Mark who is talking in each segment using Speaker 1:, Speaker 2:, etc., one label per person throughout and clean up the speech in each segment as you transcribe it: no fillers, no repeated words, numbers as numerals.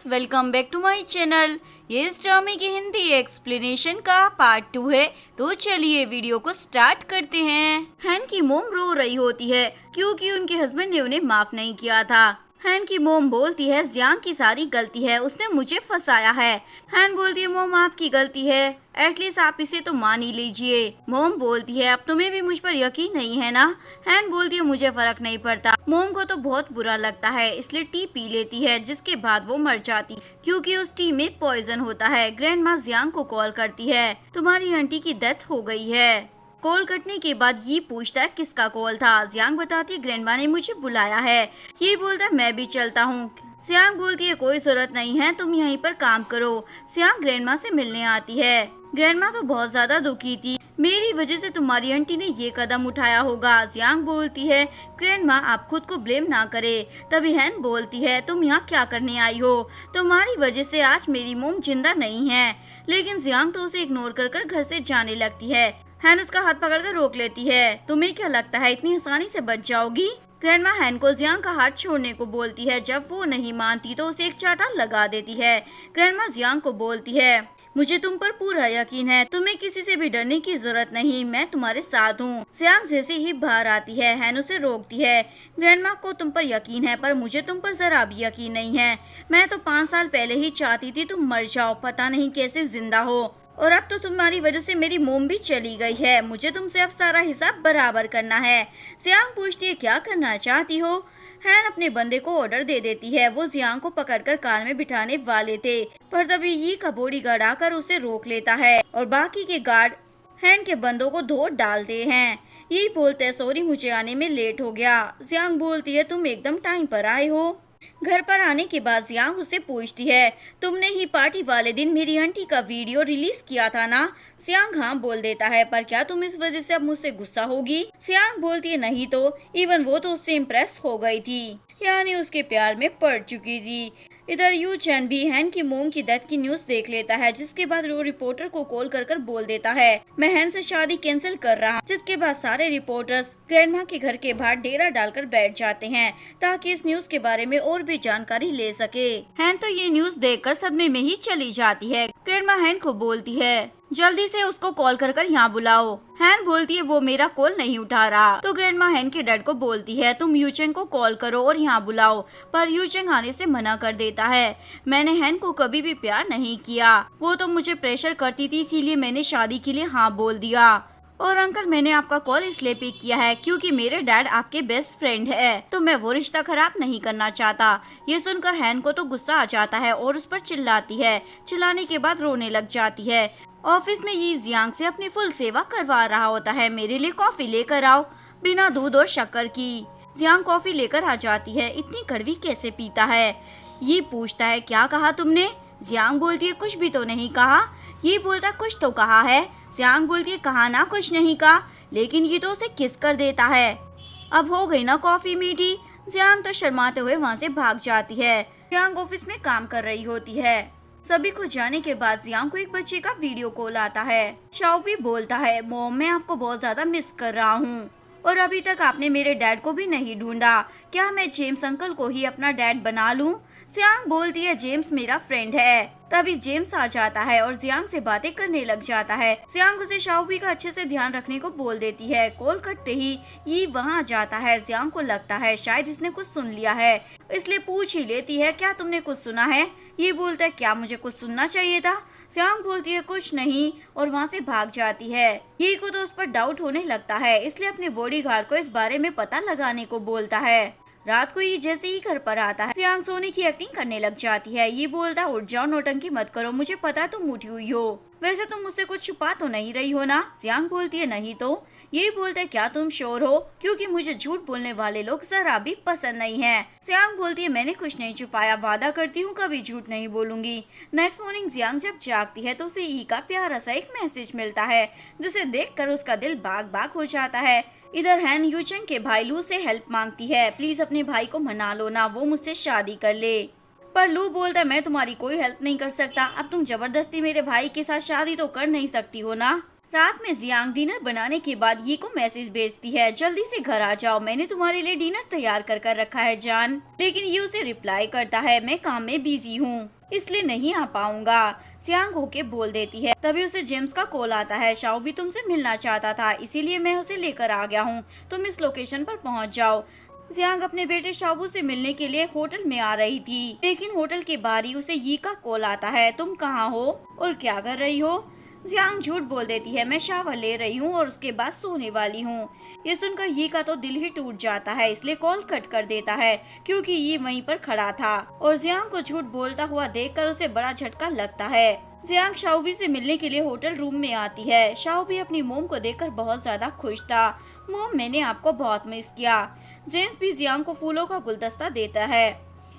Speaker 1: Welcome back to my channel. ये इस ड्रामे की हिंदी एक्सप्लेनेशन का पार्ट 2 है। तो चलिए वीडियो को स्टार्ट करते हैं। हैन की मोम रो रही होती है क्योंकि उनके हस्बैंड ने उन्हें माफ नहीं किया था। हैन की मोम बोलती है जियांग की सारी गलती है, उसने मुझे फंसाया है। हैन बोलती है मोम आपकी गलती है, एटलीस्ट आप इसे तो मान ही लीजिए। मोम बोलती है अब तुम्हें भी मुझ पर यकीन नहीं है ना। हैन बोलती है मुझे फर्क नहीं पड़ता। मोम को तो बहुत बुरा लगता है इसलिए टी पी लेती है, जिसके बाद वो मर जाती क्योंकि उस टी में पॉइजन होता है। ग्रैंड माँ जियांग को कॉल करती है, तुम्हारी आंटी की डेथ हो गई है। कॉल कटने के बाद ये पूछता है किसका कॉल था। जियांग बताती है ग्रैंडमा ने मुझे बुलाया है। ये बोलता है मैं भी चलता हूँ। जियांग बोलती है कोई जरूरत नहीं है, तुम यहीं पर काम करो। जियांग ग्रैंडमा से मिलने आती है। ग्रैंडमा तो बहुत ज्यादा दुखी थी, मेरी वजह से तुम्हारी आंटी ने ये कदम उठाया होगा। जियांग बोलती है ग्रैंडमा आप खुद को ब्लेम ना करे। तभी हैन बोलती है तुम यहाँ क्या करने आई हो, तुम्हारी वजह से आज मेरी मोम जिंदा नहीं है। लेकिन जियांग तो उसे इग्नोर कर घर से जाने लगती है। हैन उसका हाथ पकड़कर रोक लेती है, तुम्हें क्या लगता है इतनी आसानी से बच जाओगी। ग्रैंडमा हैन को जियांग का हाथ छोड़ने को बोलती है, जब वो नहीं मानती तो उसे एक चाटा लगा देती है। ग्रैंडमा जियांग को बोलती है मुझे तुम पर पूरा यकीन है, तुम्हें किसी से भी डरने की जरूरत नहीं, मैं तुम्हारे साथ हूँ। जियांग जैसे ही बाहर आती है हैन उसे रोकती है। ग्रैंडमा को तुम पर यकीन है पर मुझे तुम पर जरा भी यकीन नहीं है। मैं तो 5 साल पहले ही चाहती थी तुम मर जाओ, पता नहीं कैसे जिंदा हो, और अब तो तुम्हारी वजह से मेरी मोम भी चली गई है। मुझे तुमसे अब सारा हिसाब बराबर करना है। जियांग पूछती है क्या करना चाहती हो। हैन अपने बंदे को ऑर्डर दे देती है। वो जियांग को पकड़कर कार में बिठाने वाले थे पर तभी ये का बॉडीगार्ड आकर उसे रोक लेता है और बाकी के गार्ड हैन के बंदों को धो डालते हैं। यही बोलते हैं सॉरी मुझे आने में लेट हो गया। जियांग बोलती है तुम एकदम टाइम पर आए हो। घर पर आने के बाद जियांग उससे पूछती है तुमने ही पार्टी वाले दिन मेरी आंटी का वीडियो रिलीज किया था ना। जियांग हाँ बोल देता है, पर क्या तुम इस वजह से अब मुझसे गुस्सा होगी। जियांग बोलती है नहीं तो, इवन वो तो उससे इम्प्रेस हो गई थी, यानी उसके प्यार में पड़ चुकी थी। इधर यू चैन भी हैन की मोम की डेथ की न्यूज देख लेता है, जिसके बाद वो रिपोर्टर को कॉल कर बोल देता है मैं हैन से शादी कैंसिल कर रहा हूँ। जिसके बाद सारे रिपोर्टर्स ग्रैंडमा के घर के बाहर डेरा डालकर बैठ जाते हैं ताकि इस न्यूज के बारे में और भी जानकारी ले सके। हैन तो ये न्यूज देखकर सदमे में ही चली जाती है। ग्रैंडमा हैन को बोलती है जल्दी से उसको कॉल कर यहाँ बुलाओ। हैन बोलती है वो मेरा कॉल नहीं उठा रहा। तो ग्रैंडमा हैन के डैड को बोलती है तुम यूचेंग को कॉल करो और यहाँ बुलाओ, पर यूचेंग आने से मना कर देता है। मैंने हैन को कभी भी प्यार नहीं किया, वो तो मुझे प्रेशर करती थी, इसीलिए मैंने शादी के लिए हाँ बोल दिया। और अंकल मैंने आपका कॉल इसलिए पिक किया है क्योंकि मेरे डैड आपके बेस्ट फ्रेंड है, तो मैं वो रिश्ता खराब नहीं करना चाहता। ये सुनकर हैन को तो गुस्सा आ जाता है और उस पर चिल्लाती है। चिल्लाने के बाद रोने लग जाती है। ऑफिस में ये जियांग से अपनी फुल सेवा करवा रहा होता है। मेरे लिए कॉफी लेकर आओ बिना दूध और शक्कर की। जियांग कॉफी लेकर आ जाती है। इतनी कड़वी कैसे पीता है, ये पूछता है क्या कहा तुमने। जियांग बोलती है कुछ भी तो नहीं कहा। ये बोलता कुछ तो कहा है। जियांग बोलती है कहा ना कुछ नहीं कहा, लेकिन ये तो उसे किस कर देता है। अब हो गई ना कॉफी मीठी। जियांग तो शर्माते हुए वहाँ से भाग जाती है। जियांग ऑफिस में काम कर रही होती है। सभी को जाने के बाद जियांग को एक बच्चे का वीडियो कॉल आता है। शाओपी बोलता है मॉम मैं आपको बहुत ज्यादा मिस कर रहा हूँ और अभी तक आपने मेरे डैड को भी नहीं ढूंढा, क्या मैं जेम्स अंकल को ही अपना डैड बना लूं। जियांग बोलती है जेम्स मेरा फ्रेंड है। तभी जेम्स आ जाता है और जियांग से बातें करने लग जाता है। जियांग उसे शाओपी का अच्छे से ध्यान रखने को बोल देती है। कॉल कटते ही ये वहाँ जाता है। जियांग को लगता है शायद इसने कुछ सुन लिया है, इसलिए पूछ ही लेती है क्या तुमने कुछ सुना है। ये बोलता है क्या मुझे कुछ सुनना चाहिए था। जियांग बोलती है कुछ नहीं और वहाँ से भाग जाती है। ये को तो उस पर डाउट होने लगता है, इसलिए अपने बॉडीगार्ड को इस बारे में पता लगाने को बोलता है। रात को ये जैसे ही घर पर आता है जियांग सोने की एक्टिंग करने लग जाती है। ये बोलता है उठ जाओ, नौटंकी मत करो, मुझे पता तुम उठी हुई हो, वैसे तुम मुझसे कुछ छुपा तो नहीं रही हो ना। जियांग बोलती है नहीं तो। ये बोलता है क्या तुम श्योर हो, क्योंकि मुझे झूठ बोलने वाले लोग जरा भी पसंद नहीं है। जियांग बोलती है मैंने कुछ नहीं छुपाया, वादा करती हूँ कभी झूठ नहीं बोलूंगी। नेक्स्ट मॉर्निंग जियांग जब जागती है तो उसे ई का प्यारा सा एक मैसेज मिलता है, जिसे देखकर उसका दिल बाग बाग हो जाता है। इधर हैन यूचेंग के भाई लू से हेल्प मांगती है, प्लीज अपने भाई को मना लो ना, वो मुझसे शादी कर ले। पर लू बोलता है मैं तुम्हारी कोई हेल्प नहीं कर सकता, अब तुम जबरदस्ती मेरे भाई के साथ शादी तो कर नहीं सकती हो ना। रात में जियांग डिनर बनाने के बाद ये को मैसेज भेजती है, जल्दी से घर आ जाओ, मैंने तुम्हारे लिए डिनर तैयार कर रखा है जान। लेकिन ये उसे रिप्लाई करता है मैं काम में बिजी हूँ। इसलिए नहीं आ पाऊंगा। जियांग होके बोल देती है। तभी उसे जेम्स का कॉल आता है। शाओ भी तुमसे मिलना चाहता था, इसीलिए मैं उसे लेकर आ गया हूँ। तुम इस लोकेशन पर पहुँच जाओ। जियांग अपने बेटे शाओबू से मिलने के लिए होटल में आ रही थी, लेकिन होटल के बाहर ही उसे यी का कॉल आता है। तुम कहाँ हो और क्या कर रही हो? जियांग झूठ बोल देती है, मैं शावर ले रही हूँ और उसके बाद सोने वाली हूँ। ये सुनकर यी का तो दिल ही टूट जाता है, इसलिए कॉल कट कर देता है क्योंकि ये वहीं पर खड़ा था और जियांग को झूठ बोलता हुआ देखकर उसे बड़ा झटका लगता है। जियांग शाओबी से मिलने के लिए होटल रूम में आती है। शाओबी अपनी मोम को देखकर बहुत ज्यादा खुश था। मोम, मैंने आपको बहुत मिस किया। जेम्स भी जियांग को फूलों का गुलदस्ता देता है।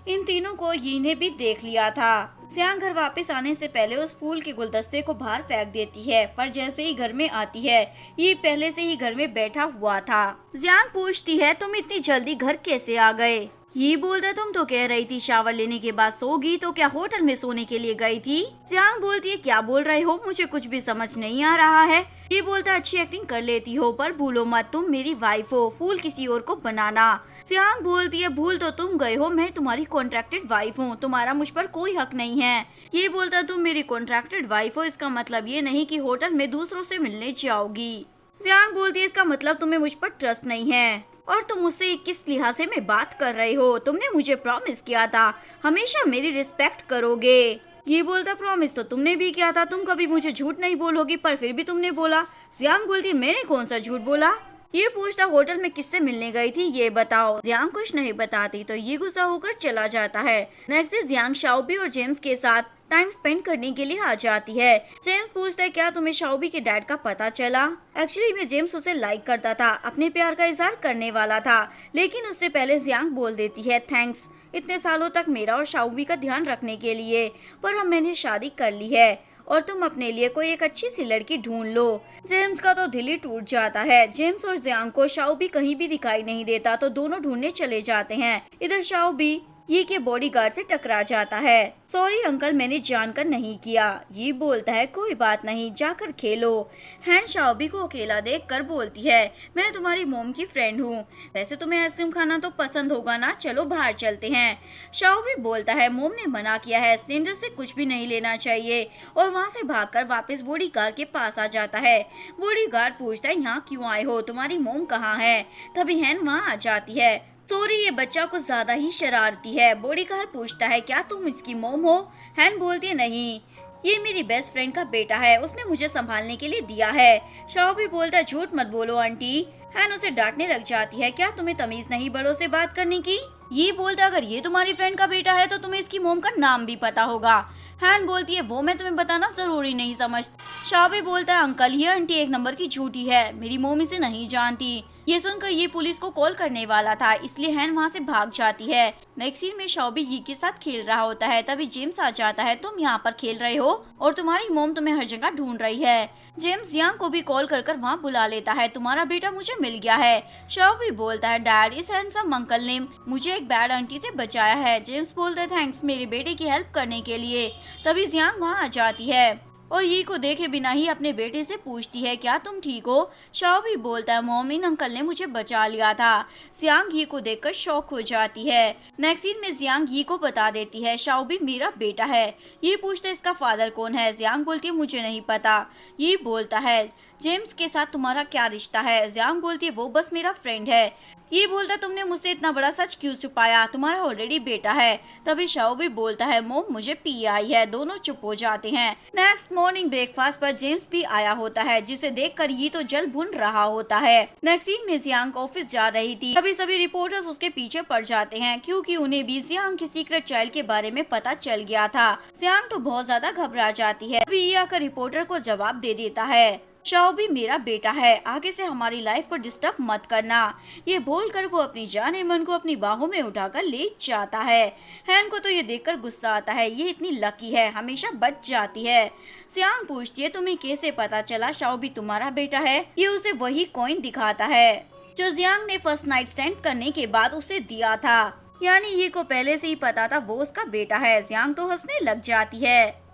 Speaker 1: इन तीनों को यी ने भी देख लिया था। जियांग घर वापस आने से पहले उस फूल के गुलदस्ते को बाहर फेंक देती है, पर जैसे ही घर में आती है ये पहले से ही घर में बैठा हुआ था। जियांग पूछती है, तुम इतनी जल्दी घर कैसे आ गए? ये बोलता, तुम तो कह रही थी शावर लेने के बाद सोगी, तो क्या होटल में सोने के लिए गई थी? जियांग बोलती है, क्या बोल रहे हो, मुझे कुछ भी समझ नहीं आ रहा है। ये बोलता, अच्छी एक्टिंग कर लेती हो पर भूलो मत तुम मेरी वाइफ हो, फूल किसी और को बनाना। जियांग बोलती है, भूल तो तुम गए हो, मैं तुम्हारी कॉन्ट्रैक्टेड वाइफ हूँ, तुम्हारा मुझ पर कोई हक नहीं है। ये बोलता, तुम मेरी कॉन्ट्रैक्टेड वाइफ हो, इसका मतलब ये नहीं कि होटल में दूसरों से मिलने जाओगी। जियांग बोलती है, इसका मतलब तुम्हें मुझ पर ट्रस्ट नहीं है और तुम मुझसे किस लिहाज से मैं बात कर रहे हो? तुमने मुझे प्रॉमिस किया था हमेशा मेरी रिस्पेक्ट करोगे। ये बोलता, प्रॉमिस तो तुमने भी किया था, तुम कभी मुझे झूठ नहीं बोलोगी, पर फिर भी तुमने बोला। जियांग बोलती है, मैंने कौन सा झूठ बोला? ये पूछता, होटल में किससे मिलने गई थी ये बताओ। जियांग कुछ नहीं बताती तो ये गुस्सा होकर चला जाता है। नेक्स्ट डे जियांग शाओबी और जेम्स के साथ टाइम स्पेंड करने के लिए आ जाती है। जेम्स पूछता है, क्या तुम्हें शाओबी के डैड का पता चला? एक्चुअली में जेम्स उसे लाइक करता था, अपने प्यार का इजहार करने वाला था, लेकिन उससे पहले जियांग बोल देती है, थैंक्स इतने सालों तक मेरा और शाओबी का ध्यान रखने के लिए, पर अब मैंने शादी कर ली है और तुम अपने लिए कोई एक अच्छी सी लड़की ढूंढ लो। जेम्स का तो दिल ही टूट जाता है। जेम्स और जियांग को शाओबी कहीं भी दिखाई नहीं देता तो दोनों ढूंढने चले जाते हैं। इधर शाओबी ये के बॉडीगार्ड से टकरा जाता है। सॉरी अंकल, मैंने जानकर नहीं किया। ये बोलता है, कोई बात नहीं, जाकर खेलो। हैन शाओबी को अकेला देखकर बोलती है, मैं तुम्हारी मोम की फ्रेंड हूँ, वैसे तुम्हें आइसक्रीम खाना तो पसंद होगा ना, चलो बाहर चलते हैं। शाओबी बोलता है, मोम ने मना किया है, स्ट्रेंजर से कुछ भी नहीं लेना चाहिए, और वहाँ से भागकर वापस बॉडीगार्ड के पास आ जाता है। बॉडीगार्ड पूछता है, यहाँ क्यों आए हो, तुम्हारी मोम कहाँ है? तभी हैन वहाँ आ जाती है। सॉरी, ये बच्चा कुछ ज्यादा ही शरारती है। बॉडीगार्ड पूछता है, क्या तुम इसकी मोम हो? हैन बोलती है, नहीं, ये मेरी बेस्ट फ्रेंड का बेटा है, उसने मुझे संभालने के लिए दिया है। शाओबी बोलता है, झूठ मत बोलो आंटी। हैन उसे डांटने लग जाती है, क्या तुम्हें तमीज नहीं बड़ों से बात करने की? ये बोलता, अगर ये तुम्हारी फ्रेंड का बेटा है तो तुम्हें इसकी मोम का नाम भी पता होगा। हैन बोलती है, वो मैं तुम्हें बताना जरूरी नहीं समझती। शाओबी बोलता है, अंकल ये आंटी एक नंबर की झूठी है, मेरी मोम इसे नहीं जानती। ये सुनकर ये पुलिस को कॉल करने वाला था, इसलिए हैन वहाँ से भाग जाती है। नेक्स्ट सीन में शाओबी यी के साथ खेल रहा होता है, तभी जेम्स आ जाता है, तुम यहाँ पर खेल रहे हो और तुम्हारी मोम तुम्हें हर जगह ढूंढ रही है। जेम्स जियांग को भी कॉल कर वहाँ बुला लेता है, तुम्हारा बेटा मुझे मिल गया है। शाओबी बोलता है, डैड इस हैंडसम अंकल ने मुझे एक बैड आंटी से बचाया है। जेम्स बोलता है, थैंक्स मेरे बेटे की हेल्प करने के लिए। तभी जियांग वहाँ आ जाती है और यी को देखे बिना ही अपने बेटे से पूछती है, क्या तुम ठीक हो? शाओबी बोलता है, मॉम इन अंकल ने मुझे बचा लिया था। जियांग यी को देखकर शॉक हो जाती है। नेक्स्ट सीन में जियांग यी को बता देती है, शाओबी मेरा बेटा है। ये पूछता है, इसका फादर कौन है? जियांग बोलती है, मुझे नहीं पता। ये बोलता है, जेम्स के साथ तुम्हारा क्या रिश्ता है? जियांग बोलती है, वो बस मेरा फ्रेंड है। ये बोलता, तुमने मुझसे इतना बड़ा सच क्यों छुपाया? तुम्हारा ऑलरेडी बेटा है। तभी शाओबी बोलता है, मोम मुझे पी आई है। दोनों चुप हो जाते हैं। नेक्स्ट मॉर्निंग ब्रेकफास्ट पर जेम्स भी आया होता है, जिसे देखकर ये तो जल भुन रहा होता है। नेक्स्ट सीन में जियांग ऑफिस जा रही थी, तभी सभी रिपोर्टर्स उसके पीछे पड़ जाते हैं, क्योंकि उन्हें भी जियांग के सीक्रेट चाइल्ड के बारे में पता चल गया था। जियांग तो बहुत ज्यादा घबरा जाती है। तभी ये आकर रिपोर्टर को जवाब दे देता है, शाओबी मेरा बेटा है, आगे से हमारी लाइफ को डिस्टर्ब मत करना। ये बोलकर वो अपनी जाने मन को अपनी बाहों में उठाकर ले जाता है। हैन को तो ये देखकर गुस्सा आता है, ये इतनी लकी है, हमेशा बच जाती है। जियांग पूछती है, तुम्हें कैसे पता चला शाओबी तुम्हारा बेटा है? ये उसे वही कॉइन दिखाता है जो जियांग ने फर्स्ट नाइट स्टैंड करने के बाद उसे दिया था, यानी ये को पहले से ही पता था वो उसका बेटा है। जियांग तो हंसने लग जाती है।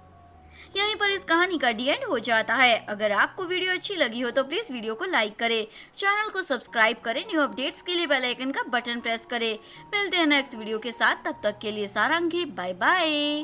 Speaker 1: यहीं पर इस कहानी का डी एंड हो जाता है। अगर आपको वीडियो अच्छी लगी हो तो प्लीज वीडियो को लाइक करें, चैनल को सब्सक्राइब करें, न्यू अपडेट्स के लिए बेल आइकन का बटन प्रेस करें। मिलते हैं नेक्स्ट वीडियो के साथ, तब तक के लिए सारंगी, बाय बाय।